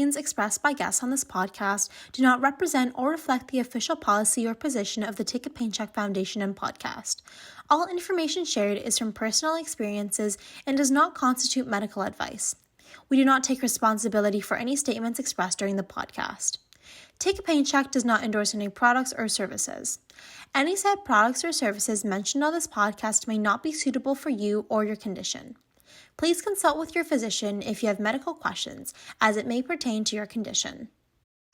opinions expressed by guests on this podcast do not represent or reflect the official policy or position of the Take a Paycheck Foundation and podcast. All information shared is from personal experiences and does not constitute medical advice. We do not take responsibility for any statements expressed during the podcast. Take a Paycheck does not endorse any products or services. Any said products or services mentioned on this podcast may not be suitable for you or your condition. Please consult with your physician if you have medical questions, as it may pertain to your condition.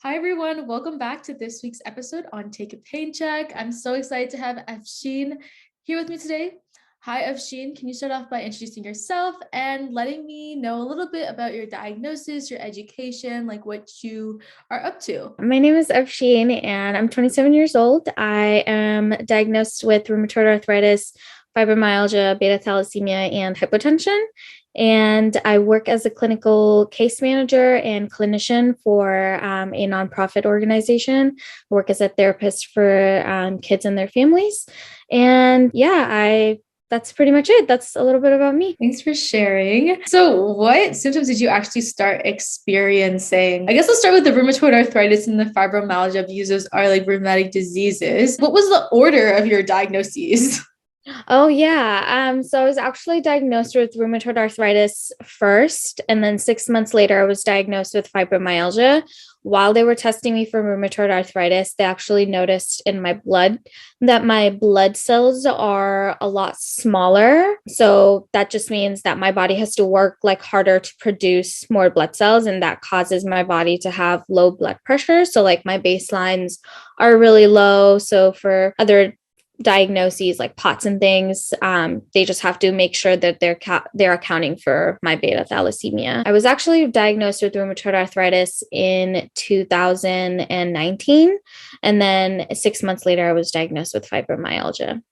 Hi, everyone. Welcome back to this week's episode on Take a Paycheck. I'm so excited to have Afshin here with me today. Hi, Afshin. Can you start off by introducing yourself and letting me know a little bit about your diagnosis, your education, like what you are up to? My name is Afshin and I'm 27 years old. I am diagnosed with rheumatoid arthritis, fibromyalgia, beta thalassemia, and hypotension. And I work as a clinical case manager and clinician for a nonprofit organization. I work as a therapist for kids and their families. And that's pretty much it. That's a little bit about me. Thanks for sharing. So what symptoms did you actually start experiencing? I guess let's start with the rheumatoid arthritis and the fibromyalgia. These are like rheumatic diseases. What was the order of your diagnoses? Oh, yeah. So I was actually diagnosed with rheumatoid arthritis first, and then 6 months later, I was diagnosed with fibromyalgia. While they were testing me for rheumatoid arthritis, they actually noticed in my blood that my blood cells are a lot smaller. So that just means that my body has to work like harder to produce more blood cells, and that causes my body to have low blood pressure. So like my baselines are really low. So for other diagnoses like POTS and things, they just have to make sure that they're accounting for my beta thalassemia. I was actually diagnosed with rheumatoid arthritis in 2019, and then 6 months later I was diagnosed with fibromyalgia.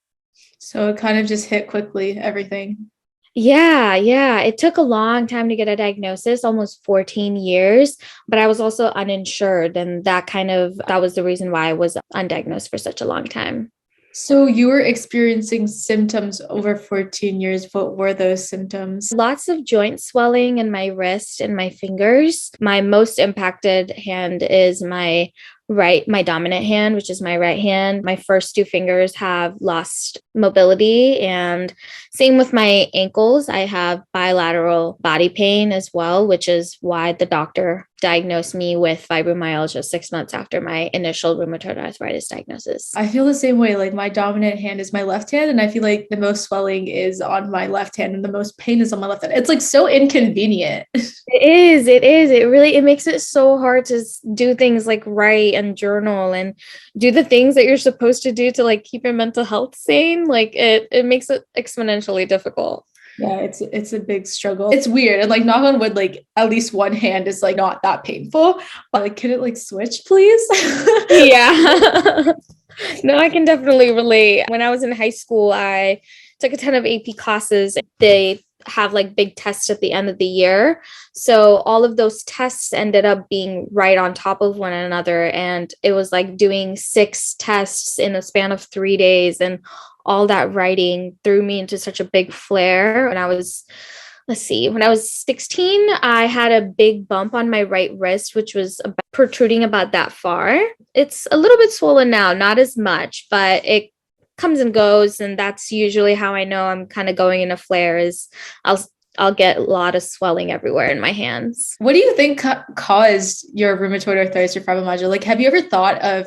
So it kind of just hit quickly, everything. Yeah. It took a long time to get a diagnosis, almost 14 years, but I was also uninsured, and that was the reason why I was undiagnosed for such a long time. So you were experiencing symptoms over 14 years. What were those symptoms? Lots of joint swelling in my wrist and my fingers. My most impacted hand is my dominant hand, which is my right hand. My first two fingers have lost mobility, and same with my ankles. I have bilateral body pain as well, which is why the doctor diagnosed me with fibromyalgia 6 months after my initial rheumatoid arthritis diagnosis. I feel the same way. Like my dominant hand is my left hand, and I feel like the most swelling is on my left hand and the most pain is on my left hand. It's like so inconvenient. It is. It makes it so hard to do things like write and journal and do the things that you're supposed to do to like keep your mental health sane. Like it makes it exponentially difficult. Yeah, it's a big struggle. It's weird. And like knock on wood, like at least one hand is like not that painful. But like, can it like switch, please? Yeah. No, I can definitely relate. When I was in high school, I took a ton of AP classes. They have like big tests at the end of the year. So all of those tests ended up being right on top of one another. And it was like doing 6 tests in a span of 3 days, and all that writing threw me into such a big flare. When I was 16, I had a big bump on my right wrist, which was protruding about that far. It's a little bit swollen now, not as much, but it comes and goes. And that's usually how I know I'm kind of going in a flare, is I'll get a lot of swelling everywhere in my hands. What do you think caused your rheumatoid arthritis or fibromyalgia? Like, have you ever thought of,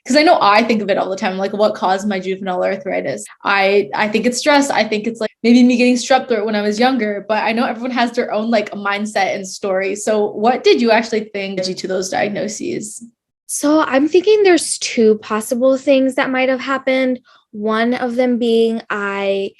because I know I think of it all the time, like what caused my juvenile arthritis? I think it's stress. I think it's like maybe me getting strep throat when I was younger, but I know everyone has their own like mindset and story. So what did you actually think led you to those diagnoses? So I'm thinking there's 2 possible things that might have happened. One of them being I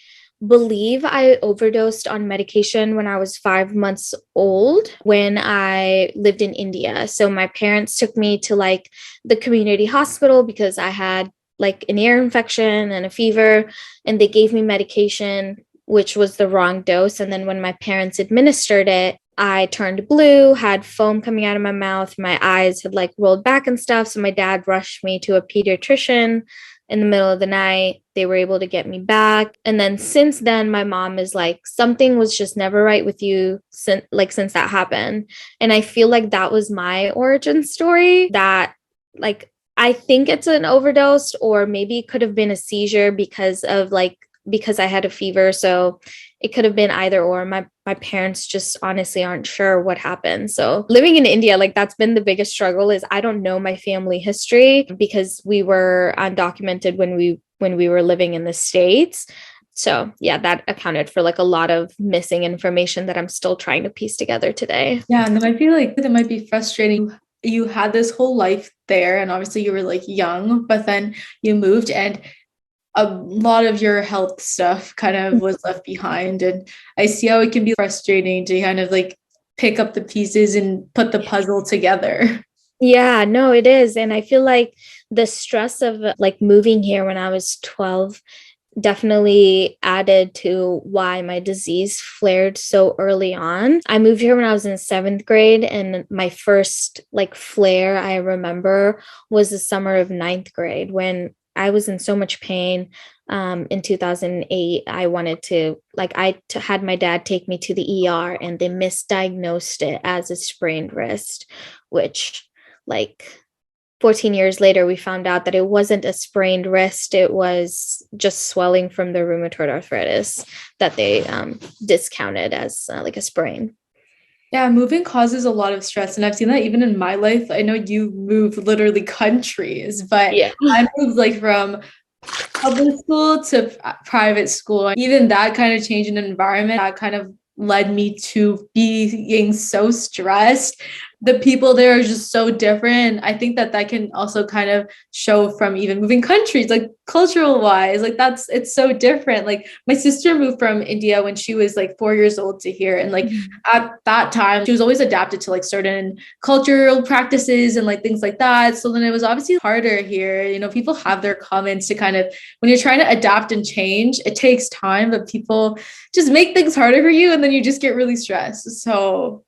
believe I overdosed on medication when I was 5 months old when I lived in India. So my parents took me to like the community hospital because I had like an ear infection and a fever, and they gave me medication, which was the wrong dose. And then when my parents administered it, I turned blue, had foam coming out of my mouth. My eyes had like rolled back and stuff. So my dad rushed me to a pediatrician. in the middle of the night. They were able to get me back. And then since then, my mom is like, something was just never right with you since that happened. And I feel like that was my origin story, that like I think it's an overdose, or maybe it could have been a seizure because I had a fever. So it could have been either or. My parents just honestly aren't sure what happened. So living in India, like that's been the biggest struggle, is I don't know my family history because we were undocumented when we were living in the States. So yeah, that accounted for like a lot of missing information that I'm still trying to piece together today. Yeah, and that might be frustrating. You had this whole life there, and obviously you were like young, but then you moved, and a lot of your health stuff kind of was left behind. And I see how it can be frustrating to kind of like pick up the pieces and put the puzzle together. Yeah, no, it is. And I feel like the stress of like moving here when I was 12 definitely added to why my disease flared so early on. I moved here when I was in 7th grade, and my first like flare I remember was the summer of 9th grade when I was in so much pain. In 2008, I wanted to, like, had my dad take me to the ER, and they misdiagnosed it as a sprained wrist, which, like, 14 years later, we found out that it wasn't a sprained wrist. It was just swelling from the rheumatoid arthritis that they discounted as like a sprain. Yeah, moving causes a lot of stress. And I've seen that even in my life. I know you moved literally countries, but Yeah. I moved like from public school to private school. Even that kind of change in environment, that kind of led me to being so stressed. The people there are just so different. I think that can also kind of show from even moving countries, like cultural wise, like it's so different. Like my sister moved from India when she was like 4 years old to here. And like at that time, she was always adapted to like certain cultural practices and like things like that. So then it was obviously harder here. You know, people have their comments to kind of, when you're trying to adapt and change, it takes time, but people just make things harder for you, and then you just get really stressed. So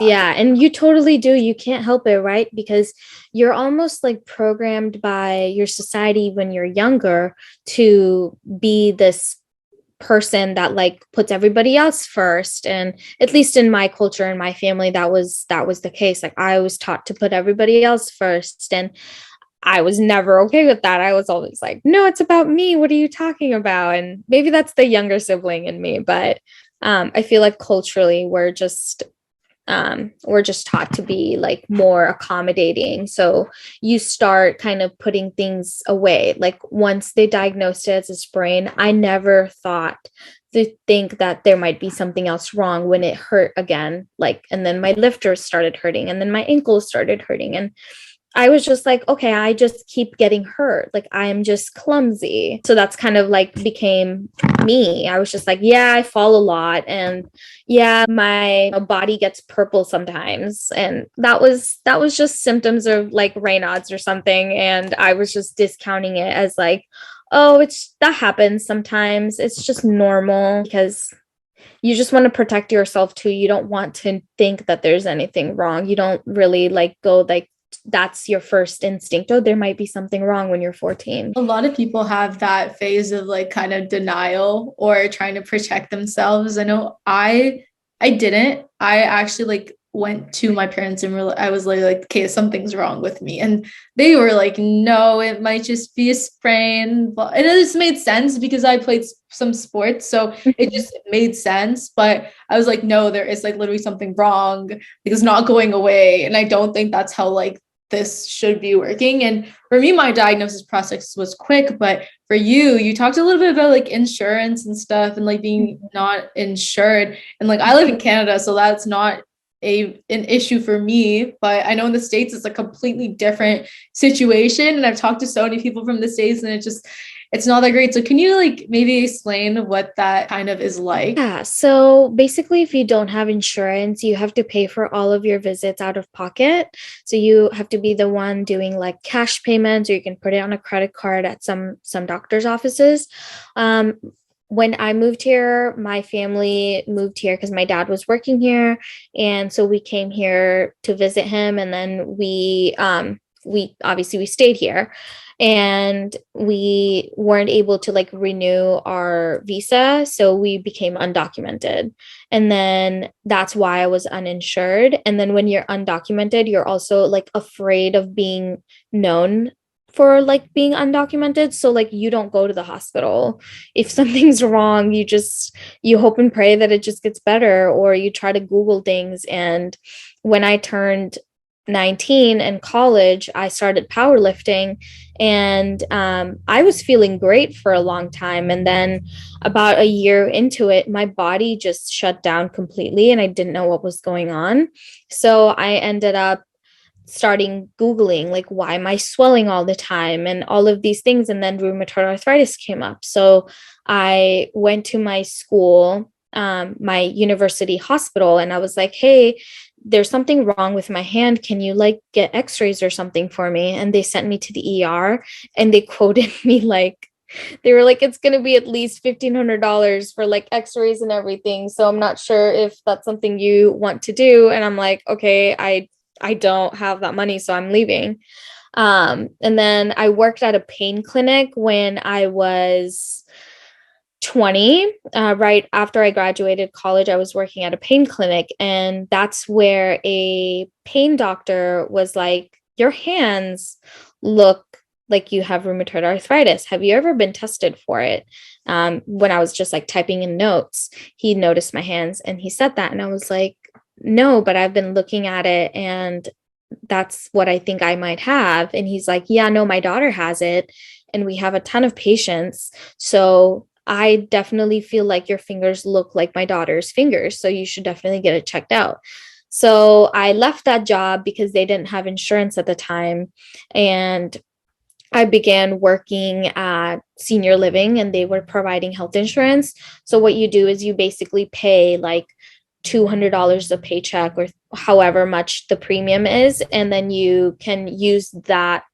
Yeah, and you totally do. You can't help it, right? Because you're almost like programmed by your society when you're younger to be this person that like puts everybody else first. And at least in my culture and my family, that was the case. Like I was taught to put everybody else first, and I was never okay with that. I was always like, no, it's about me. What are you talking about? And maybe that's the younger sibling in me, but I feel like culturally we're just taught to be like more accommodating. So you start kind of putting things away. Like once they diagnosed it as a sprain, I never thought to think that there might be something else wrong when it hurt again. Like, and then my lifters started hurting, and then my ankles started hurting. And I was just like, okay, I just keep getting hurt. Like I'm just clumsy. So that's kind of like became me. I was just like, yeah, I fall a lot. And yeah, my body gets purple sometimes. And that was just symptoms of like Raynaud's or something. And I was just discounting it as like, oh, that happens sometimes. It's just normal, because you just want to protect yourself too. You don't want to think that there's anything wrong. You don't really like go like, that's your first instinct. Oh, there might be something wrong when you're 14. a lot of people have that phase of like kind of denial or trying to protect themselves. I know I didn't. I actually like went to my parents and I was like, okay, something's wrong with me. And they were like, no, it might just be a sprain. And it just made sense because I played some sports. So it just made sense. But I was like, no, there is like literally something wrong because it's not going away. And I don't think that's how like this should be working. And for me, my diagnosis process was quick, but for you talked a little bit about like insurance and stuff and like being not insured. And like I live in Canada, so that's not an issue for me, but I know in the States it's a completely different situation. And I've talked to so many people from the States, and it's not that great. So can you like maybe explain what that kind of is like? Yeah. So basically, if you don't have insurance, you have to pay for all of your visits out of pocket. So you have to be the one doing like cash payments, or you can put it on a credit card at some doctor's offices. When I moved here, my family moved here because my dad was working here. And so we came here to visit him. And then we we stayed here, and we weren't able to like renew our visa, so we became undocumented. And then that's why I was uninsured. And then when you're undocumented, you're also like afraid of being known for like being undocumented, so like you don't go to the hospital. If something's wrong, you hope and pray that it just gets better, or you try to Google things. And when I turned 19 in college, I started powerlifting, and I was feeling great for a long time. And then about a year into it, my body just shut down completely and I didn't know what was going on. So I ended up starting Googling, like, why am I swelling all the time and all of these things. And then rheumatoid arthritis came up. So I went to my school, my university hospital, and I was like, hey, there's something wrong with my hand. Can you like get x-rays or something for me? And they sent me to the ER, and they quoted me like, they were like, it's going to be at least $1,500 for like x-rays and everything. So I'm not sure if that's something you want to do. And I'm like, okay, I don't have that money, so I'm leaving. And then I worked at a pain clinic when I was 20. Right after I graduated college, I was working at a pain clinic, and that's where a pain doctor was like, your hands look like you have rheumatoid arthritis. Have you ever been tested for it? When I was just like typing in notes, he noticed my hands and he said that. And I was like, no, but I've been looking at it and that's what I think I might have. And he's like, yeah, no, my daughter has it. And we have a ton of patients. So I definitely feel like your fingers look like my daughter's fingers. So you should definitely get it checked out. So I left that job because they didn't have insurance at the time. And I began working at senior living, and they were providing health insurance. So what you do is you basically pay like $200 a paycheck or however much the premium is. And then you can use that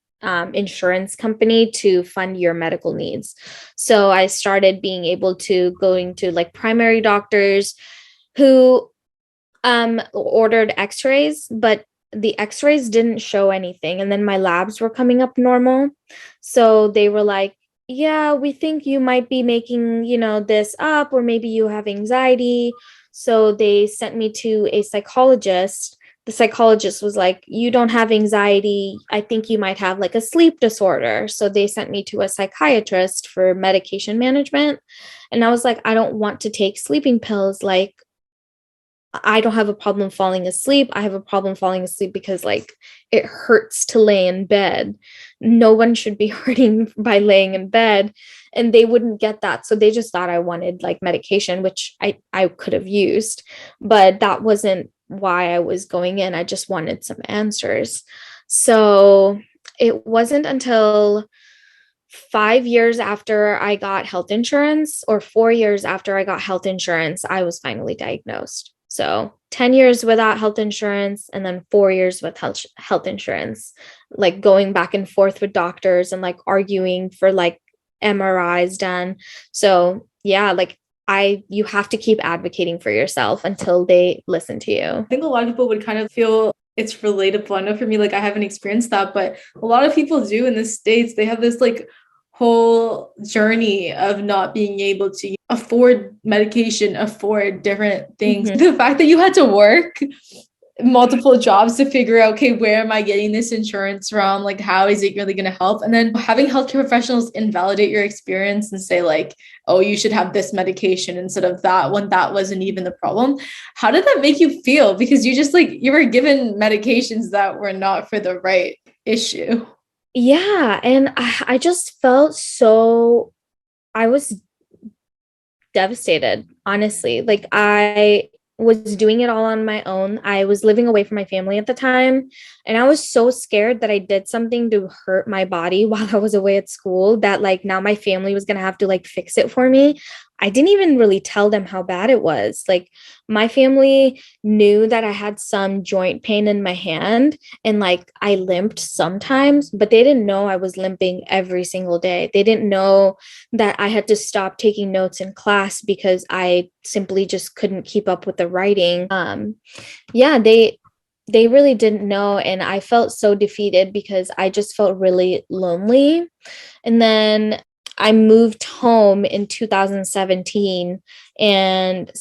insurance company to fund your medical needs. So I started being able to going to like primary doctors who ordered x-rays, but the x-rays didn't show anything. And then my labs were coming up normal. So they were like, yeah, we think you might be making, this up, or maybe you have anxiety. So they sent me to a psychologist. The psychologist was like, you don't have anxiety. I think you might have like a sleep disorder. So they sent me to a psychiatrist for medication management. And I was like, I don't want to take sleeping pills. Like, I don't have a problem falling asleep. I have a problem falling asleep because like it hurts to lay in bed. No one should be hurting by laying in bed. And they wouldn't get that. So they just thought I wanted like medication, which I could have used, but that wasn't why I was going in. I just wanted some answers. So it wasn't until 5 years after I got health insurance, or 4 years after I got health insurance, I was finally diagnosed. So 10 years without health insurance, and then 4 years with health insurance, like going back and forth with doctors and like arguing for like MRIs done. So yeah, like you have to keep advocating for yourself until they listen to you. I think a lot of people would kind of feel it's relatable. I know for me, like I haven't experienced that, but a lot of people do in the States. They have this like whole journey of not being able to afford medication, afford different things. Mm-hmm. The fact that you had to work multiple jobs to figure out, okay, where am I getting this insurance from? Like, how is it really going to help? And then having healthcare professionals invalidate your experience and say like, oh, you should have this medication instead of that, when that wasn't even the problem. How did that make you feel? Because you just like, you were given medications that were not for the right issue. Yeah. And I just felt I was devastated, honestly. Like I was doing it all on my own. I was living away from my family at the time. And I was so scared that I did something to hurt my body while I was away at school, that like now my family was going to have to like fix it for me. I didn't even really tell them how bad it was. Like my family knew that I had some joint pain in my hand and like I limped sometimes, but they didn't know I was limping every single day. They didn't know that I had to stop taking notes in class because I simply just couldn't keep up with the writing. Yeah, they really didn't know. And I felt so defeated because I just felt really lonely. And then I moved home in 2017, and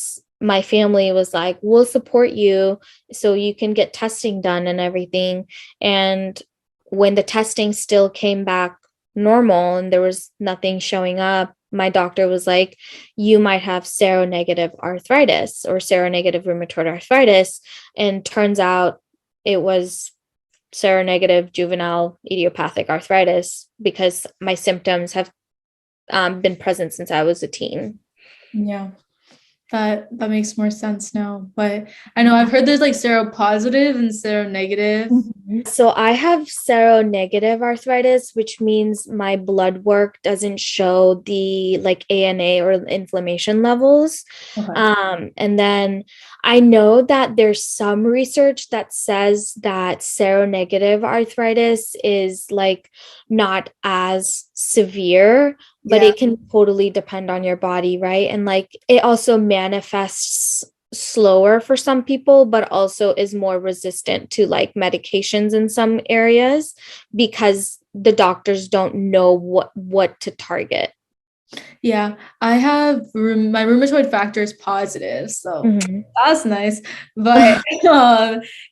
my family was like, we'll support you so you can get testing done and everything. And when the testing still came back normal and there was nothing showing up, my doctor was like, you might have seronegative arthritis or seronegative rheumatoid arthritis. And turns out it was seronegative juvenile idiopathic arthritis because my symptoms have been present since I was a teen. Yeah. That makes more sense now. But I know I've heard there's like seropositive and seronegative. So I have seronegative arthritis, which means my blood work doesn't show the like ANA or inflammation levels. Okay. And then I know that there's some research that says that seronegative arthritis is like not as severe, but Yeah. it can totally depend on your body, right? And like it also manifests slower for some people, but also is more resistant to like medications in some areas because the doctors don't know what to target. Yeah, I have my rheumatoid factor is positive, so that's nice. But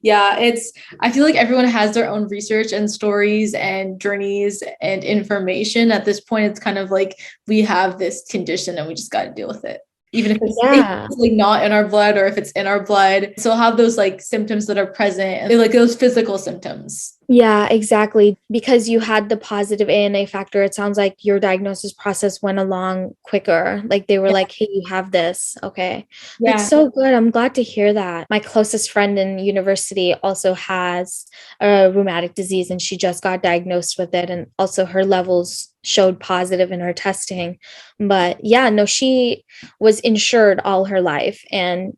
yeah, I feel like everyone has their own research and stories and journeys and information. At this point, it's kind of like we have this condition and we just got to deal with it. Even if it's like not in our blood or if it's in our blood. So I'll have those like symptoms that are present and like those physical symptoms. Yeah, exactly. Because you had the positive ANA factor, it sounds like your diagnosis process went along quicker. Like they were like, hey, you have this. Okay. Yeah. That's so good. I'm glad to hear that. My closest friend in university also has a rheumatic disease and she just got diagnosed with it. And also her levels showed positive in her testing. But yeah, no, she was insured all her life and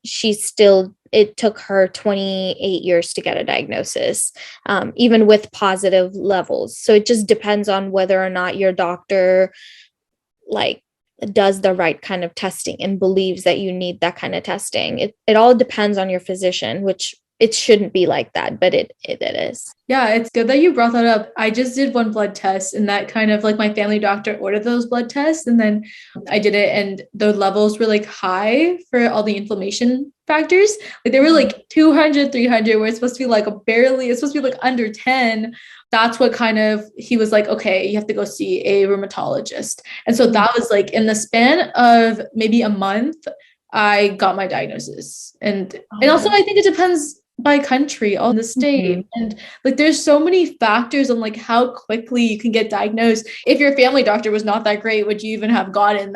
it took her 28 years to get a diagnosis, even with positive levels. So it just depends on whether or not your doctor like does the right kind of testing and believes that you need that kind of testing. It all depends on your physician, which it shouldn't be like that, but it is. Yeah, it's good that you brought that up. I just did one blood test and that kind of like my family doctor ordered those blood tests and then I did it and the levels were like high for all the inflammation factors. Like they were like 200, 300 where it's supposed to be like it's supposed to be like under 10. That's what kind of, he was like, okay, you have to go see a rheumatologist. And so that was like in the span of maybe a month, I got my diagnosis. And also I think it depends by country on the state and like there's so many factors on like how quickly you can get diagnosed. If your family doctor was not that great, would you even have gotten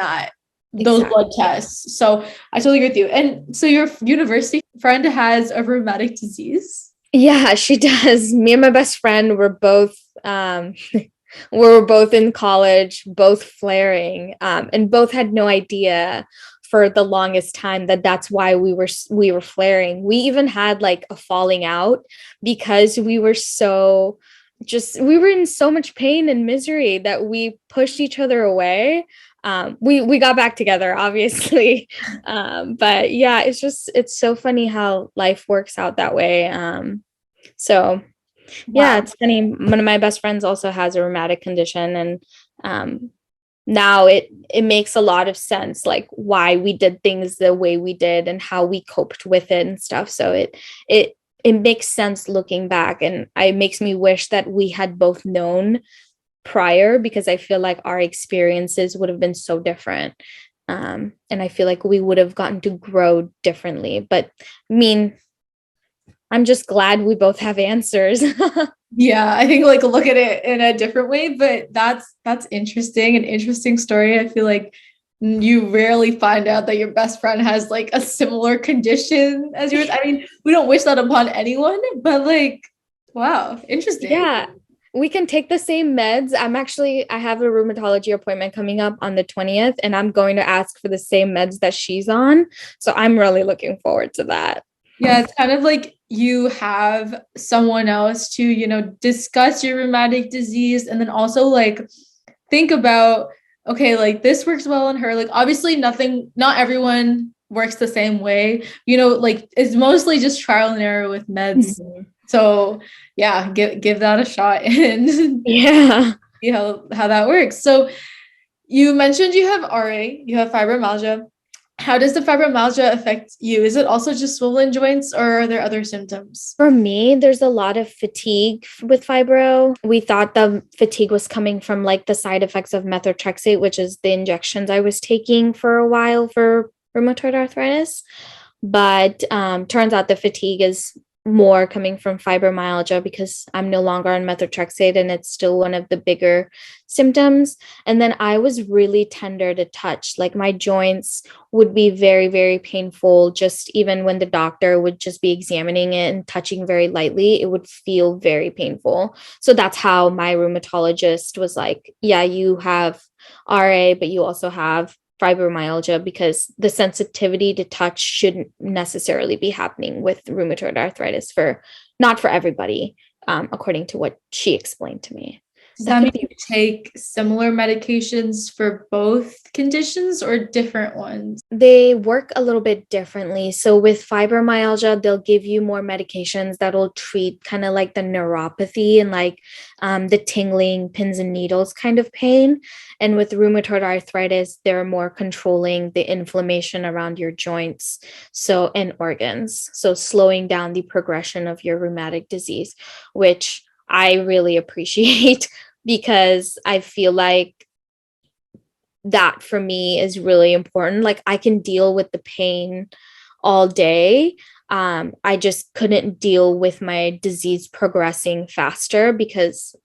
those blood tests? So I totally agree with you. And so your university friend has a rheumatic disease? Yeah, she does. Me and my best friend were both we were both in college, both flaring, and both had no idea for the longest time that's why we were flaring. We even had like a falling out because we were in so much pain and misery that we pushed each other away. We got back together, obviously. But yeah, it's so funny how life works out that way. So yeah, it's funny. One of my best friends also has a rheumatic condition and now it makes a lot of sense, like why we did things the way we did and how we coped with it and stuff. So it makes sense looking back, and it makes me wish that we had both known prior because I feel like our experiences would have been so different. And I feel like we would have gotten to grow differently. But I mean, I'm just glad we both have answers. Yeah, I think like look at it in a different way, but that's interesting, an interesting story. I feel like you rarely find out that your best friend has like a similar condition as yours. I mean, we don't wish that upon anyone, but like, wow, interesting. Yeah, we can take the same meds. I have a rheumatology appointment coming up on the 20th, and I'm going to ask for the same meds that she's on. So I'm really looking forward to that. Yeah, it's kind of like you have someone else to, discuss your rheumatic disease and then also like think about, okay, like this works well in her. Like obviously not everyone works the same way. Like it's mostly just trial and error with meds. Mhm. So yeah, give that a shot and Yeah. see how that works. So you mentioned you have RA, you have fibromyalgia. How does the fibromyalgia affect you? Is it also just swollen joints, or are there other symptoms? For me, there's a lot of fatigue with fibro. We thought the fatigue was coming from like the side effects of methotrexate, which is the injections I was taking for a while for rheumatoid arthritis. But turns out the fatigue is more coming from fibromyalgia because I'm no longer on methotrexate and it's still one of the bigger symptoms. And then I was really tender to touch. Like my joints would be very, very painful. Just even when the doctor would just be examining it and touching very lightly, it would feel very painful. So that's how my rheumatologist was like, yeah, you have RA, but you also have fibromyalgia, because the sensitivity to touch shouldn't necessarily be happening with rheumatoid arthritis, for not for everybody, according to what she explained to me. Does that mean you take similar medications for both conditions or different ones? They work a little bit differently. So with fibromyalgia, they'll give you more medications that'll treat kind of like the neuropathy and like the tingling, pins and needles kind of pain. And with rheumatoid arthritis, they're more controlling the inflammation around your joints, so and organs. So slowing down the progression of your rheumatic disease, which I really appreciate because I feel like that for me is really important. Like I can deal with the pain all day. I just couldn't deal with my disease progressing faster because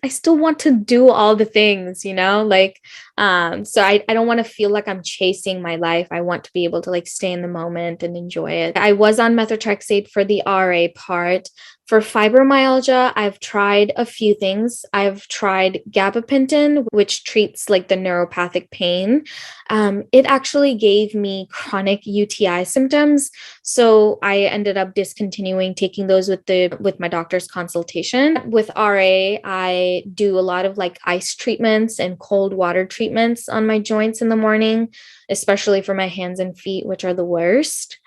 I still want to do all the things, like, so I don't want to feel like I'm chasing my life. I want to be able to like stay in the moment and enjoy it. I was on methotrexate for the RA part. For fibromyalgia, I've tried a few things. I've tried gabapentin, which treats like the neuropathic pain. It actually gave me chronic UTI symptoms, so I ended up discontinuing taking those with my doctor's consultation. With RA, I do a lot of like ice treatments and cold water treatments on my joints in the morning, especially for my hands and feet, which are the worst.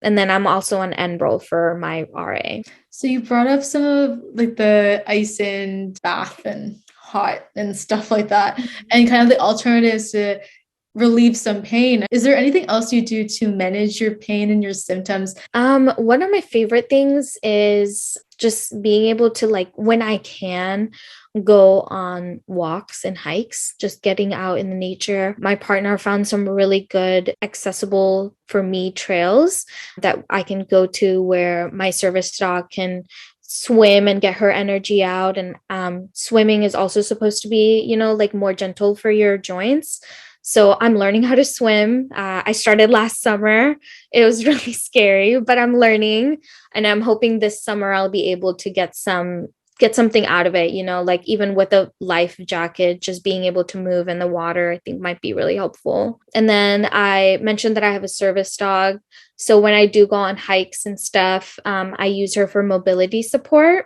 And then I'm also on Enbrel for my RA. So you brought up some of like the ice and bath and hot and stuff like that, and kind of the alternatives to relieve some pain. Is there anything else you do to manage your pain and your symptoms? One of my favorite things is just being able to, like, when I can, go on walks and hikes, just getting out in the nature. My partner found some really good accessible for me trails that I can go to where my service dog can swim and get her energy out. And swimming is also supposed to be, like more gentle for your joints. So I'm learning how to swim. I started last summer. It was really scary, but I'm learning, and I'm hoping this summer I'll be able to get something out of it, like even with a life jacket, just being able to move in the water, I think might be really helpful. And then I mentioned that I have a service dog. So when I do go on hikes and stuff, I use her for mobility support.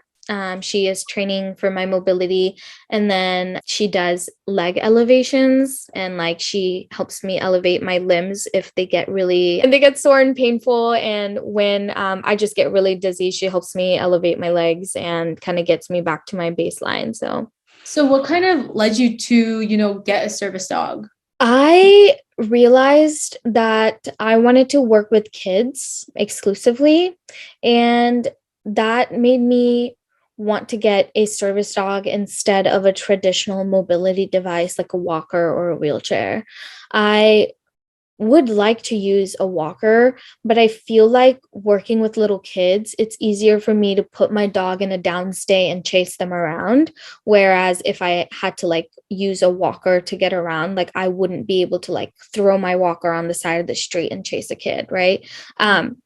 She is training for my mobility, and then she does leg elevations, and like she helps me elevate my limbs if they get sore and painful. And when I just get really dizzy, she helps me elevate my legs and kind of gets me back to my baseline. So what kind of led you to, get a service dog? I realized that I wanted to work with kids exclusively, and that made me want to get a service dog instead of a traditional mobility device like a walker or a wheelchair. I would like to use a walker, but I feel like working with little kids, it's easier for me to put my dog in a downstay and chase them around. Whereas if I had to like use a walker to get around, like I wouldn't be able to like throw my walker on the side of the street and chase a kid, right?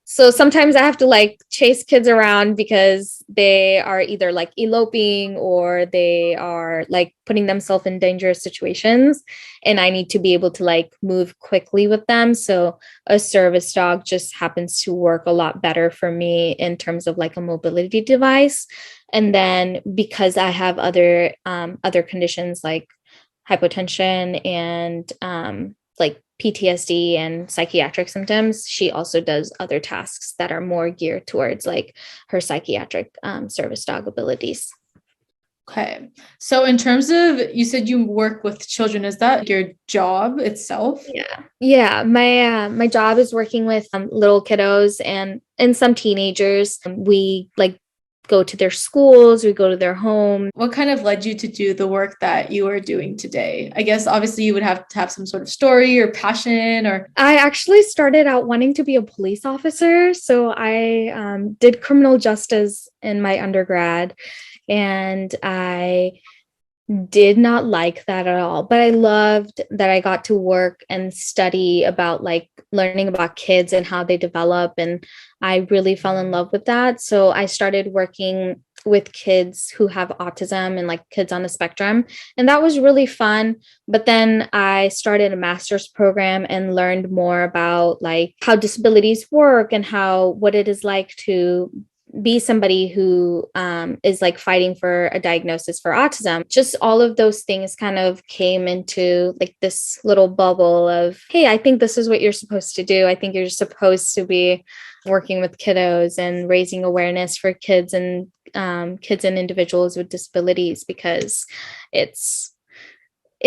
So sometimes I have to like chase kids around because they are either like eloping or they are like putting themselves in dangerous situations, and I need to be able to like move quickly with them. So a service dog just happens to work a lot better for me in terms of like a mobility device. And then because I have other conditions like hypotension and like PTSD and psychiatric symptoms, she also does other tasks that are more geared towards like her psychiatric service dog abilities. Okay. So in terms of, you said you work with children, is that your job itself? Yeah. My job is working with little kiddos and some teenagers. We like go to their schools, we go to their home. What kind of led you to do the work that you are doing today? I guess obviously you would have to have some sort of story or passion or. I actually started out wanting to be a police officer. So I did criminal justice in my undergrad, and I did not like that at all, but I loved that I got to work and study about like learning about kids and how they develop. And I really fell in love with that. So I started working with kids who have autism and like kids on the spectrum. And that was really fun. But then I started a master's program and learned more about like how disabilities work and what it is like to be somebody who is like fighting for a diagnosis for autism. Just all of those things kind of came into like this little bubble of, hey, I think this is what you're supposed to do. I think you're supposed to be working with kiddos and raising awareness for kids and individuals with disabilities, because it's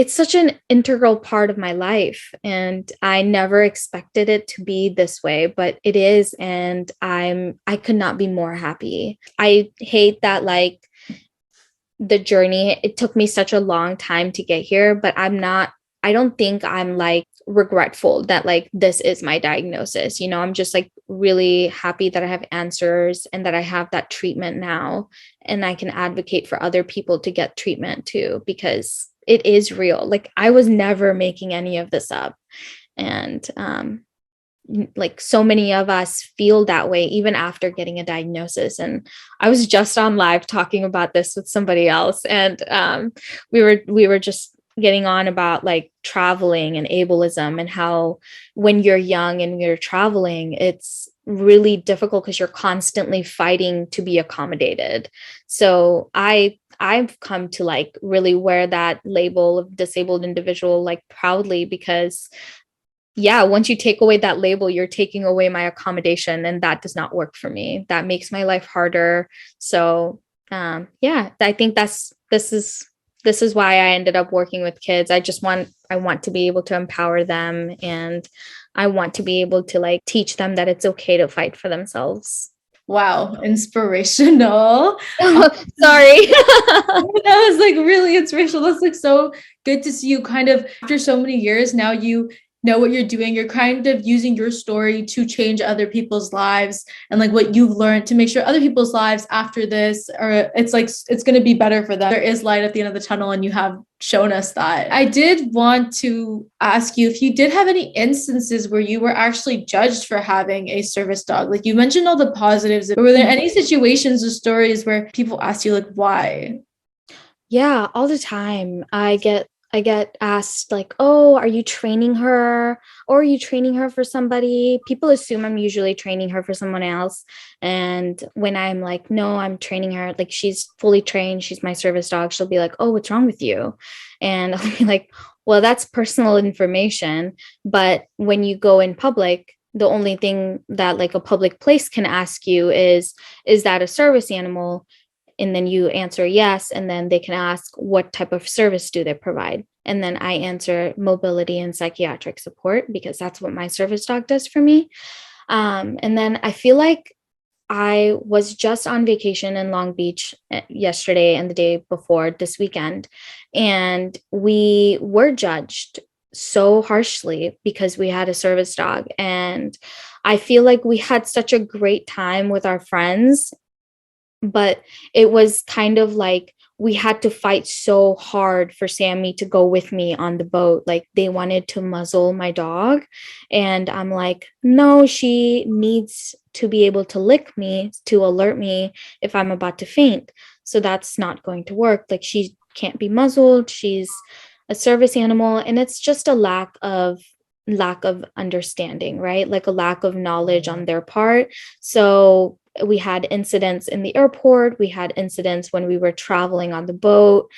such an integral part of my life, and I never expected it to be this way, but it is. And I could not be more happy. I hate that like the journey, it took me such a long time to get here, but I don't think I'm like regretful that like this is my diagnosis. I'm just like really happy that I have answers and that I have that treatment now, and I can advocate for other people to get treatment too, because it is real. Like I was never making any of this up. And like so many of us feel that way even after getting a diagnosis. And I was just on live talking about this with somebody else, and we were just getting on about like traveling and ableism, and how when you're young and you're traveling, it's really difficult because you're constantly fighting to be accommodated. So I've come to like really wear that label of disabled individual like proudly, because once you take away that label, you're taking away my accommodation, and that does not work for me. That makes my life harder. So I think this is why I ended up working with kids. I want to be able to empower them, and I want to be able to like teach them that it's okay to fight for themselves. Wow, inspirational. Sorry. That was like really inspirational. That's like so good to see you kind of after so many years now you know what you're doing. You're kind of using your story to change other people's lives, and like what you've learned to make sure other people's lives after this, or it's like it's going to be better for them. There is light at the end of the tunnel, and you have shown us that. I did want to ask you if you did have any instances where you were actually judged for having a service dog. Like you mentioned all the positives, but were there any situations or stories where people asked you like why? Yeah, all the time. I get asked like, "Oh, are you training her? Or are you training her for somebody?" People assume I'm usually training her for someone else. And when I'm like, "No, I'm training her. Like she's fully trained. She's my service dog." She'll be like, "Oh, what's wrong with you?" And I'll be like, "Well, that's personal information, but when you go in public, the only thing that like a public place can ask you is that a service animal?" And then you answer yes, and then they can ask what type of service do they provide. And then I answer mobility and psychiatric support, because that's what my service dog does for me. And then I feel like I was just on vacation in Long Beach yesterday and the day before this weekend, and we were judged so harshly because we had a service dog. And I feel like we had such a great time with our friends, but it was kind of like we had to fight so hard for Sammy to go with me on the boat. Like they wanted to muzzle my dog, and I'm like, no, she needs to be able to lick me to alert me if I'm about to faint. So that's not going to work. Like she can't be muzzled. She's a service animal, and it's just a lack of lack of understanding, right? Like a lack of knowledge on their part. So we had incidents in the airport. We had incidents when we were traveling on the boat.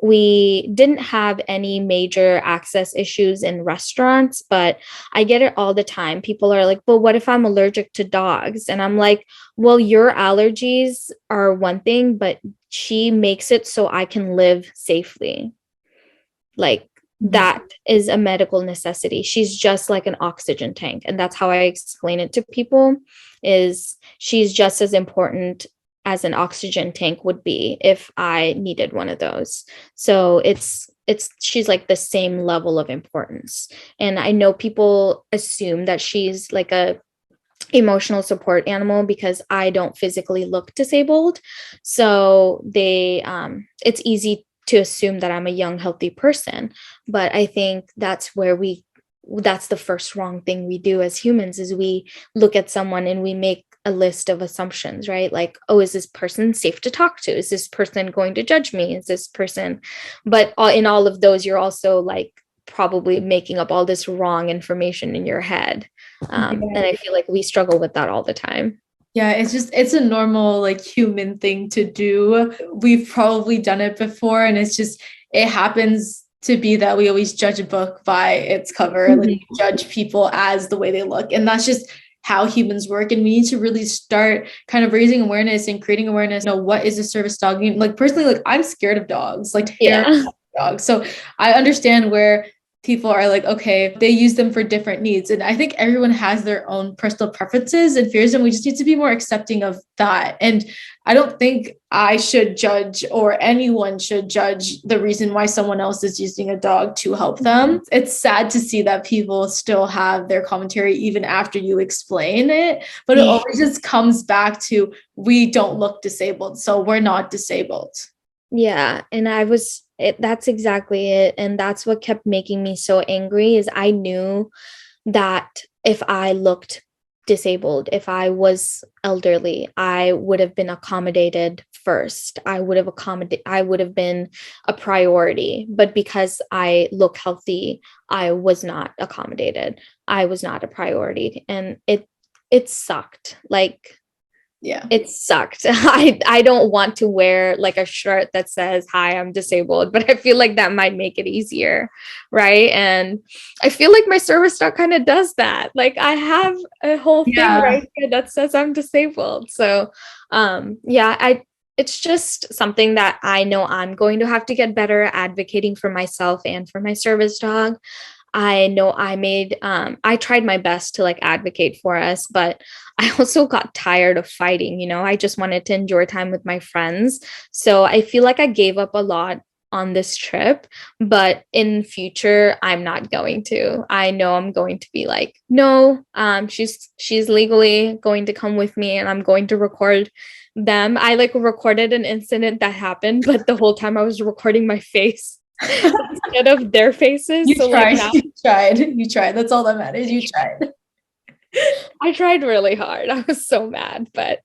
We didn't have any major access issues in restaurants, but I get it all the time. People are like, well, what if I'm allergic to dogs? And I'm like, well, your allergies are one thing, but she makes it so I can live safely. Like, that is a medical necessity. She's just like an oxygen tank. And that's how I explain it to people, is she's just as important as an oxygen tank would be if I needed one of those. So she's like the same level of importance. And I know people assume that she's like a emotional support animal because I don't physically look disabled. So it's easy to assume that I'm a young, healthy person. But I think that's the first wrong thing we do as humans, is we look at someone and we make a list of assumptions, right? Like, oh, is this person safe to talk to? Is this person going to judge me? Is this person? But in all of those, you're also like probably making up all this wrong information in your head. And I feel like we struggle with that all the time. Yeah, it's a normal like human thing to do. We've probably done it before, and it happens to be that we always judge a book by its cover, like we judge people as the way they look. And that's just how humans work. And we need to really start kind of raising awareness and creating awareness. What is a service dog? Like personally, like I'm scared of dogs, like terrified of dogs. So I understand where people are like, okay, they use them for different needs. And I think everyone has their own personal preferences and fears, and we just need to be more accepting of that. And I don't think I should judge, or anyone should judge, the reason why someone else is using a dog to help them. It's sad to see that people still have their commentary even after you explain it, but it always just comes back to, we don't look disabled, so we're not disabled. Yeah. And that's exactly it. And that's what kept making me so angry, is I knew that if I looked disabled, if I was elderly, I would have been accommodated first. I would have been a priority. But because I look healthy, I was not accommodated. I was not a priority. And it sucked. Like, yeah, it sucked. I don't want to wear like a shirt that says, hi, I'm disabled, but I feel like that might make it easier. Right. And I feel like my service dog kind of does that. Like I have a whole thing right here that says I'm disabled. So it's just something that I know I'm going to have to get better at advocating for myself and for my service dog. I know I tried my best to like advocate for us, but I also got tired of fighting, I just wanted to enjoy time with my friends. So I feel like I gave up a lot on this trip, but in future, I'm not going to. I know I'm going to be like, no, she's legally going to come with me, and I'm going to record them. I like recorded an incident that happened, but the whole time I was recording my face instead of their faces. You tried. That's all that matters. You tried. I tried really hard. I was so mad, but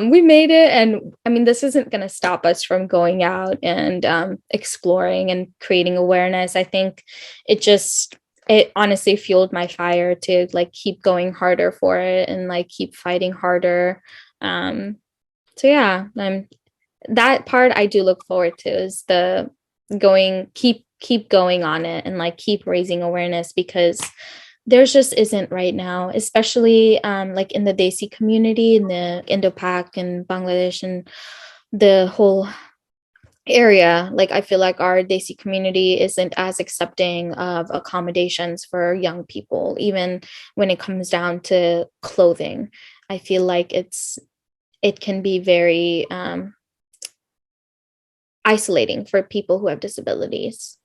we made it. And I mean, this isn't going to stop us from going out and exploring and creating awareness. I think it honestly fueled my fire to like keep going harder for it and like keep fighting harder. So yeah, that part I do look forward to, is the keep going on it and like keep raising awareness, because there just isn't right now, especially like in the Desi community, in the Indo-Pak and Bangladesh and the whole area. Like I feel like our Desi community isn't as accepting of accommodations for young people, even when it comes down to clothing. I feel like it can be very isolating for people who have disabilities.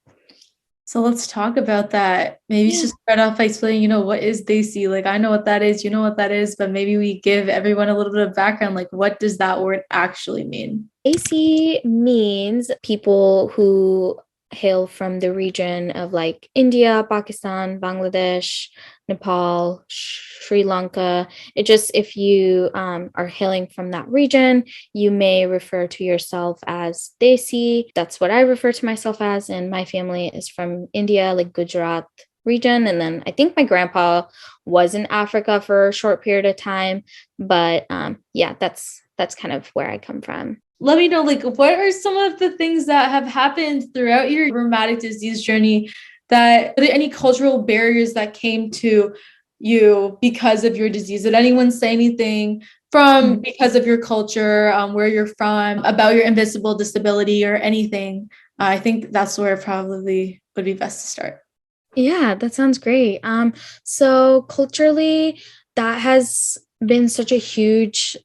So let's talk about that. Maybe just start off by explaining, what is Desi? Like, I know what that is, you know what that is, but maybe we give everyone a little bit of background. Like, what does that word actually mean? Desi means people who hail from the region of like India, Pakistan, Bangladesh, Nepal, Sri Lanka. If you are hailing from that region, you may refer to yourself as Desi. That's what I refer to myself as. And my family is from India, like Gujarat, region. And then I think my grandpa was in Africa for a short period of time. But yeah, that's kind of where I come from. Let me know, like, what are some of the things that have happened throughout your rheumatic disease journey, that are there any cultural barriers that came to you because of your disease? Did anyone say anything from because of your culture, where you're from, about your invisible disability or anything? I think that's where probably would be best to start. Yeah, that sounds great. So culturally, that has been such a huge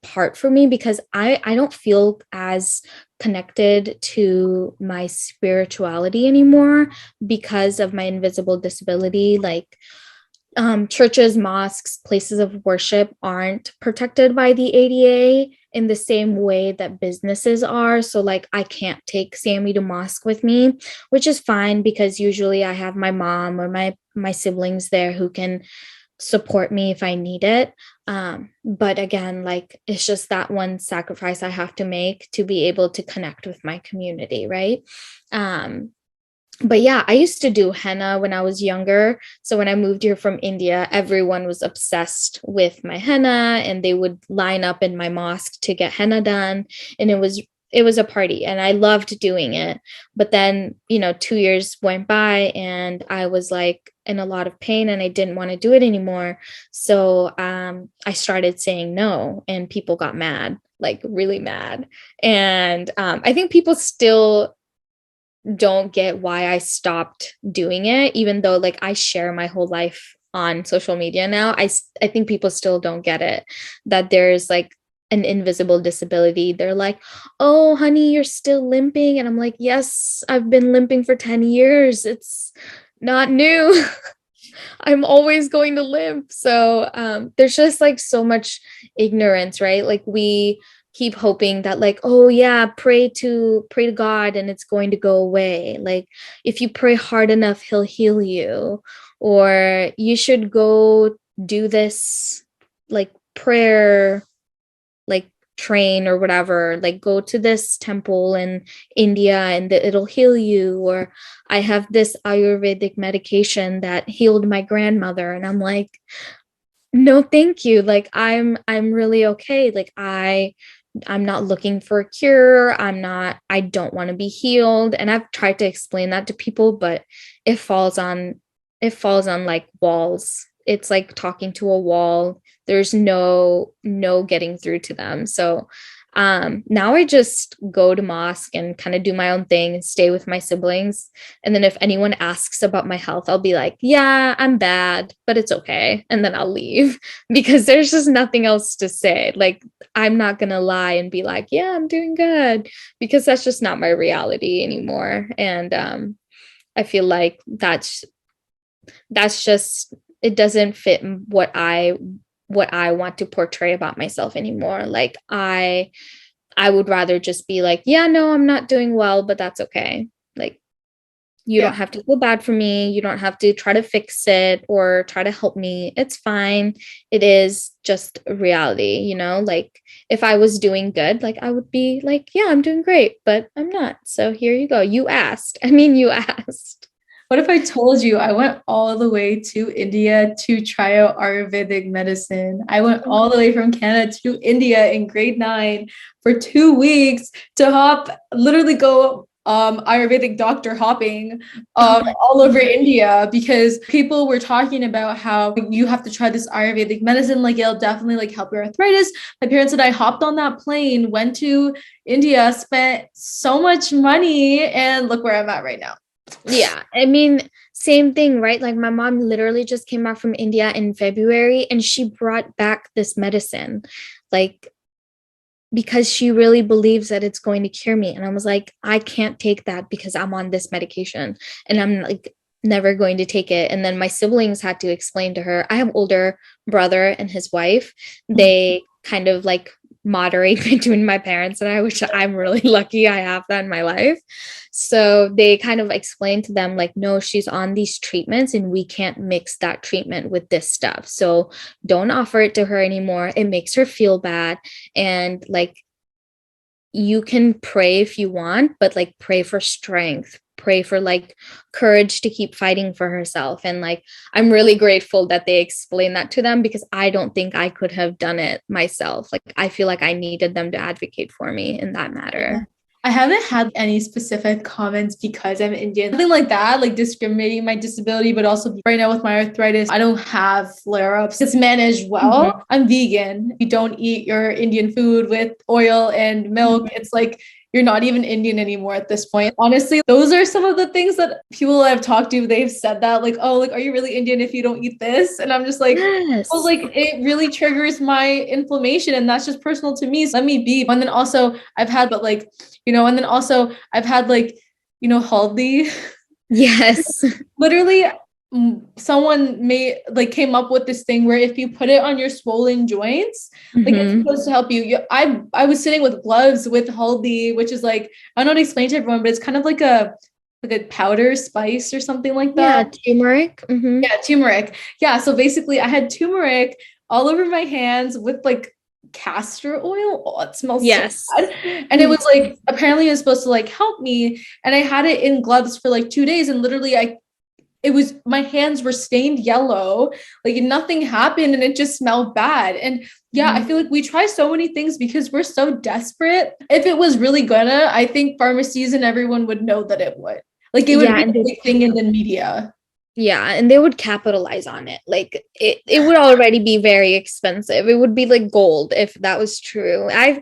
part for me because I don't feel as connected to my spirituality anymore because of my invisible disability. Like churches, mosques, places of worship aren't protected by the ADA in the same way that businesses are. So, like, I can't take Sammy to mosque with me, which is fine because usually I have my mom or my siblings there who can support me if I need it. But again, like, it's just that one sacrifice I have to make to be able to connect with my community, right? But yeah, I used to do henna when I was younger. So when I moved here from India, everyone was obsessed with my henna and they would line up in my mosque to get henna done. And it was a party and I loved doing it. But then, 2 years went by and I was like in a lot of pain and I didn't want to do it anymore. So I started saying no and people got mad, like really mad. And I think people still don't get why I stopped doing it, even though like I share my whole life on social media now. I think people still don't get it, that there's like an invisible disability. They're like, "Oh, honey, you're still limping." And I'm like, "Yes, I've been limping for 10 years. It's not new." I'm always going to limp. So there's just like so much ignorance, right? Like we keep hoping that like, oh yeah, pray to God and it's going to go away. Like if you pray hard enough, he'll heal you. Or you should go do this like prayer like train or whatever, like go to this temple in India and it'll heal you. Or I have this Ayurvedic medication that healed my grandmother. And I'm like, no, thank you. Like I'm really okay. Like I'm not looking for a cure. I don't want to be healed. And I've tried to explain that to people, but it falls on like walls. It's like talking to a wall. There's no getting through to them. So now I just go to mosque and kind of do my own thing and stay with my siblings. And then if anyone asks about my health, I'll be like, yeah, I'm bad, but it's okay. And then I'll leave because there's just nothing else to say. Like, I'm not going to lie and be like, yeah, I'm doing good, because that's just not my reality anymore. And I feel like that's just, it doesn't fit what I want to portray about myself anymore. Like I would rather just be like, yeah, no, I'm not doing well, but that's okay. Like you don't have to feel bad for me. You don't have to try to fix it or try to help me. It's fine. It is just reality, like if I was doing good, like I would be like, yeah, I'm doing great, but I'm not. So here you go. You asked. You asked. What if I told you I went all the way to India to try out Ayurvedic medicine? I went all the way from Canada to India in grade 9 for 2 weeks to literally go Ayurvedic doctor hopping all over India, because people were talking about how you have to try this Ayurvedic medicine, like it'll definitely like help your arthritis. My parents and I hopped on that plane, went to India, spent so much money, and look where I'm at right now. Yeah, same thing, right? Like my mom literally just came back from India in February and she brought back this medicine, like because she really believes that it's going to cure me. And I was like, I can't take that because I'm on this medication and I'm like never going to take it. And then my siblings had to explain to her. I have older brother and his wife. They kind of like moderate between my parents and I, which I'm really lucky I have that in my life. So they kind of explained to them like, no, she's on these treatments and we can't mix that treatment with this stuff. So don't offer it to her anymore. It makes her feel bad. And like, you can pray if you want, but like pray for strength, pray for like courage to keep fighting for herself. And like, I'm really grateful that they explained that to them, because I don't think I could have done it myself. Like, I feel like I needed them to advocate for me in that matter. I haven't had any specific comments because I'm Indian. Nothing like that, like discriminating my disability, but also right now with my arthritis, I don't have flare-ups. It's managed well. I'm vegan. You don't eat your Indian food with oil and milk. It's like you're not even Indian anymore at this point. Honestly, those are some of the things that people I've talked to, they've said that like, oh, like, are you really Indian if you don't eat this? And I'm just like, Yes. well, like it really triggers my inflammation and that's just personal to me. So let me be. And then also I've had, but like, and then also I've had like, haldi. Yes. Literally someone came up with this thing where if you put it on your swollen joints, like it's supposed to help you. I was sitting with gloves with haldi, which is like, I don't know how to explain to everyone, but it's kind of like a powder spice or something like that. Yeah, turmeric. Yeah, turmeric. Yeah, so basically I had turmeric all over my hands with like castor oil. Oh, it smells so bad. And it was like, apparently it was supposed to like help me. And I had it in gloves for like 2 days, and literally my hands were stained yellow, like nothing happened and it just smelled bad. And yeah, I feel like we try so many things because we're so desperate. If it was really gonna, I think pharmacies and everyone would know that it would. Like it would be a big thing in the media. Yeah, and they would capitalize on it. Like it would already be very expensive. It would be like gold if that was true. I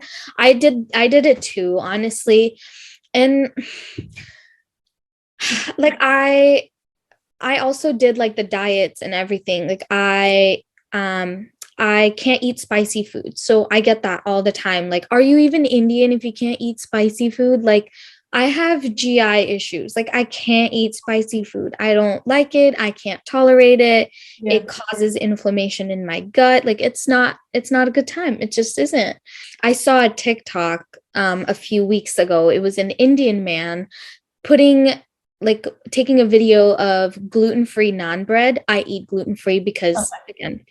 did it too, honestly. And like I also did like the diets and everything. Like I can't eat spicy food. So I get that all the time. Like, are you even Indian if you can't eat spicy food? Like, I have GI issues. Like, I can't eat spicy food. I don't like it. I can't tolerate it. Yeah. It causes inflammation in my gut. Like, it's not a good time. It just isn't. I saw a TikTok a few weeks ago. It was an Indian man taking a video of gluten-free naan bread. I eat gluten-free because again,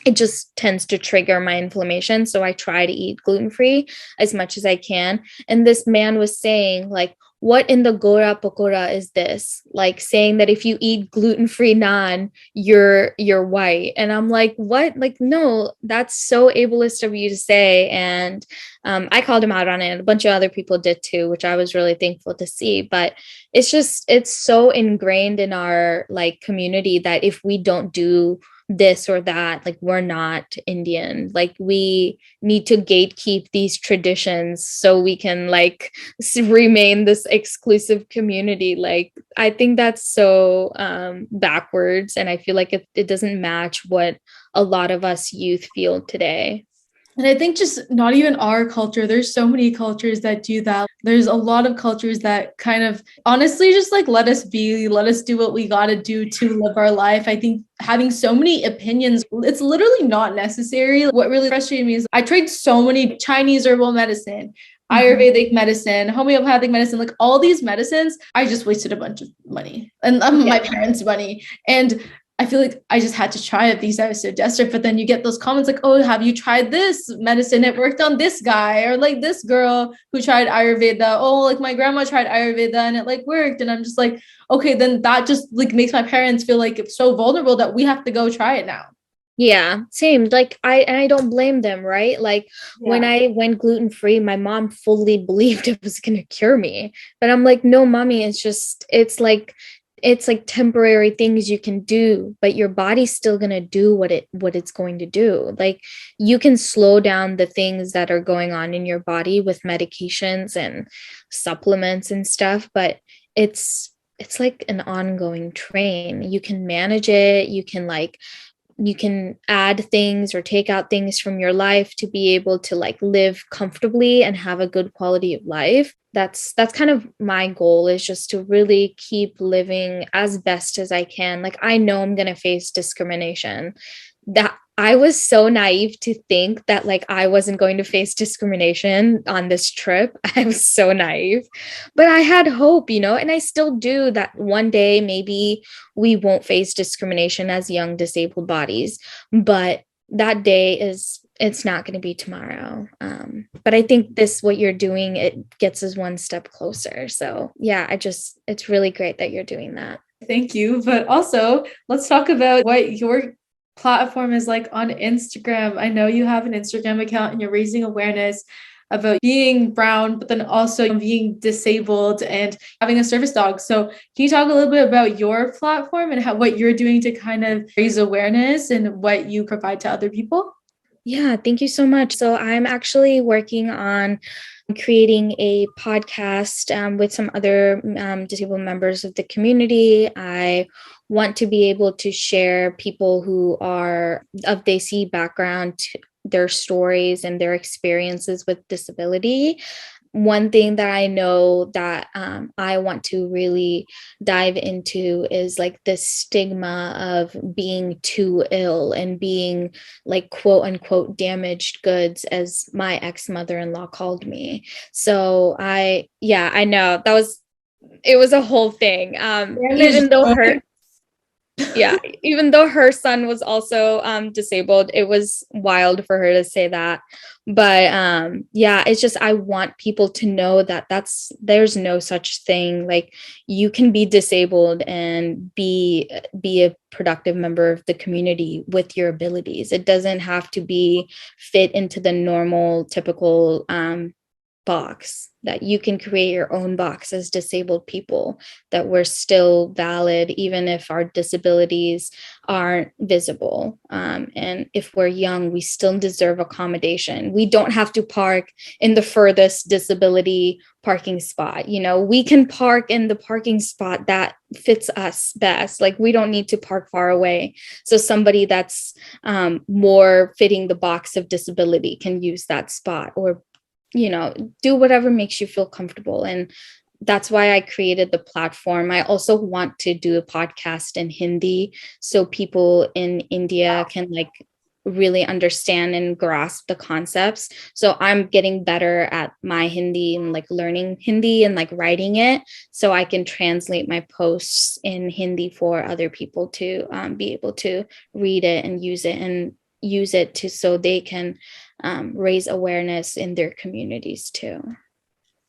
it just tends to trigger my inflammation. So I try to eat gluten-free as much as I can. And this man was saying like, what in the Gora Pakora is this? Like saying that if you eat gluten-free naan, you're white. And I'm like, what? Like, no, that's so ableist of you to say. And I called him out on it, and a bunch of other people did too, which I was really thankful to see. But it's so ingrained in our like community that if we don't do this or that, like we're not Indian. Like we need to gatekeep these traditions so we can like remain this exclusive community. Like I think that's so backwards, and I feel like it doesn't match what a lot of us youth feel today. And I think just not even our culture, there's so many cultures that do that. There's a lot of cultures that kind of honestly just like let us be, let us do what we got to do to live our life. I think having so many opinions, it's literally not necessary. What really frustrated me is I tried so many Chinese herbal medicine, Ayurvedic medicine, homeopathic medicine, like all these medicines. I just wasted a bunch of money and my parents' money. And I feel like I just had to try it because I was so desperate. But then you get those comments like, oh, have you tried this medicine? It worked on this guy, or like this girl who tried Ayurveda. Oh, like my grandma tried Ayurveda and it like worked. And I'm just like, okay, then that just like makes my parents feel like it's so vulnerable that we have to go try it now. Yeah, same. Like I don't blame them, right? Like when I went gluten-free, my mom fully believed it was going to cure me. But I'm like, no, mommy, it's like temporary things you can do, but your body's still going to do what it's going to do. Like you can slow down the things that are going on in your body with medications and supplements and stuff, but it's like an ongoing train. You can manage it. You can add things or take out things from your life to be able to like live comfortably and have a good quality of life. That's kind of my goal, is just to really keep living as best as I can. Like I know I'm going to face discrimination. That I was so naive to think that like I wasn't going to face discrimination on this trip. I was so naive, but I had hope, and I still do, that one day maybe we won't face discrimination as young disabled bodies, but that day is it's not going to be tomorrow. But I think what you're doing, it gets us one step closer. So yeah, it's really great that you're doing that. Thank you. But also, let's talk about what your platform is like on Instagram. I know you have an Instagram account and you're raising awareness about being brown, but then also being disabled and having a service dog. So can you talk a little bit about your platform and what you're doing to kind of raise awareness and what you provide to other people? Yeah, thank you so much. So I'm actually working on creating a podcast with some other disabled members of the community. I want to be able to share people who are of Desi background, their stories and their experiences with disability. One thing that I know that I want to really dive into is like the stigma of being too ill and being like quote unquote damaged goods, as my ex-mother-in-law called me. So I know it was a whole thing. Even though her son was also disabled, it was wild for her to say that. But it's just, I want people to know that there's no such thing. Like, you can be disabled and be a productive member of the community with your abilities. It doesn't have to be fit into the normal, typical box. That you can create your own box as disabled people, that we're still valid even if our disabilities aren't visible, and if we're young, we still deserve accommodation. We don't have to park in the furthest disability parking spot. We can park in the parking spot that fits us best. Like, we don't need to park far away, so somebody that's more fitting the box of disability can use that spot, or do whatever makes you feel comfortable. And that's why I created the platform. I also want to do a podcast in Hindi so people in India can like really understand and grasp the concepts. So I'm getting better at my Hindi and like learning Hindi and like writing it so I can translate my posts in Hindi for other people to be able to read it and use it so they can raise awareness in their communities too.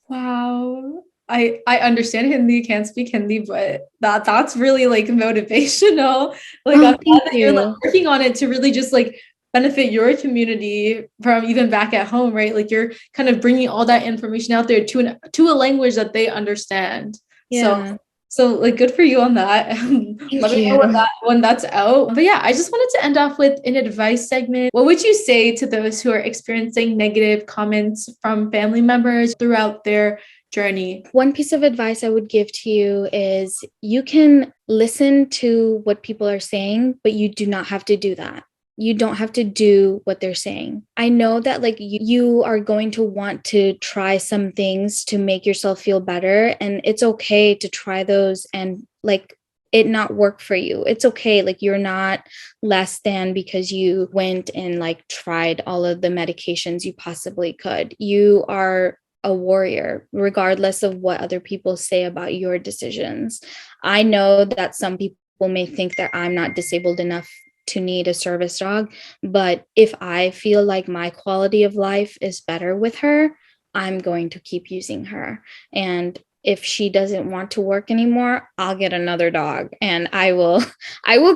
Wow. I understand Hindi, can't speak Hindi, but that's really like motivational. Like, I'm glad that you're like working on it to really just like benefit your community from even back at home, right? Like, you're kind of bringing all that information out there to a language that they understand. Yeah. So like, good for you on that. Let me know when that's out. But yeah, I just wanted to end off with an advice segment. What would you say to those who are experiencing negative comments from family members throughout their journey? One piece of advice I would give to you is you can listen to what people are saying, but you do not have to do that. You don't have to do what they're saying. I know that like you are going to want to try some things to make yourself feel better, and it's okay to try those and like it not work for you. It's okay. Like, you're not less than because you went and like tried all of the medications you possibly could. You are a warrior, regardless of what other people say about your decisions. I know that some people may think that I'm not disabled enough to need a service dog, but if I feel like my quality of life is better with her, I'm going to keep using her. And if she doesn't want to work anymore, I'll get another dog, and I will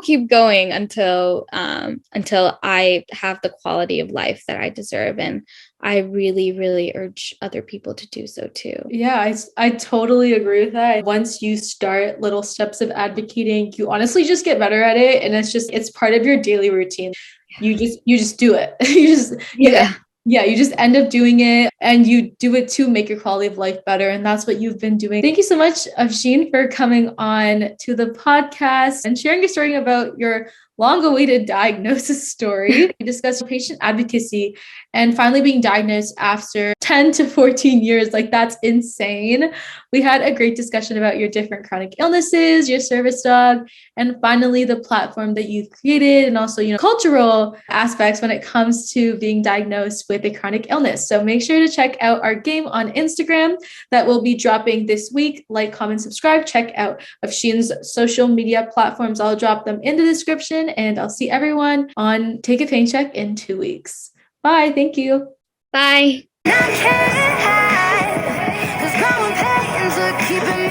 keep going until I have the quality of life that I deserve. And I really, really urge other people to do so too. Yeah, I totally agree with that. Once you start little steps of advocating, you honestly just get better at it, and it's part of your daily routine. You just do it. You just end up doing it, and you do it to make your quality of life better. And that's what you've been doing. Thank you so much, Afshin, for coming on to the podcast and sharing your story about your long-awaited diagnosis story. We discussed patient advocacy and finally being diagnosed after 10 to 14 years. Like, that's insane. We had a great discussion about your different chronic illnesses, your service dog, and finally the platform that you've created, and also, cultural aspects when it comes to being diagnosed with a chronic illness. So make sure to check out our game on Instagram that will be dropping this week. Like, comment, subscribe, check out Afshin's social media platforms. I'll drop them in the description, and I'll see everyone on Take a Pain Check in 2 weeks. Bye. Bye. Thank you. Bye. I can't hide, 'cause growing pains are keeping me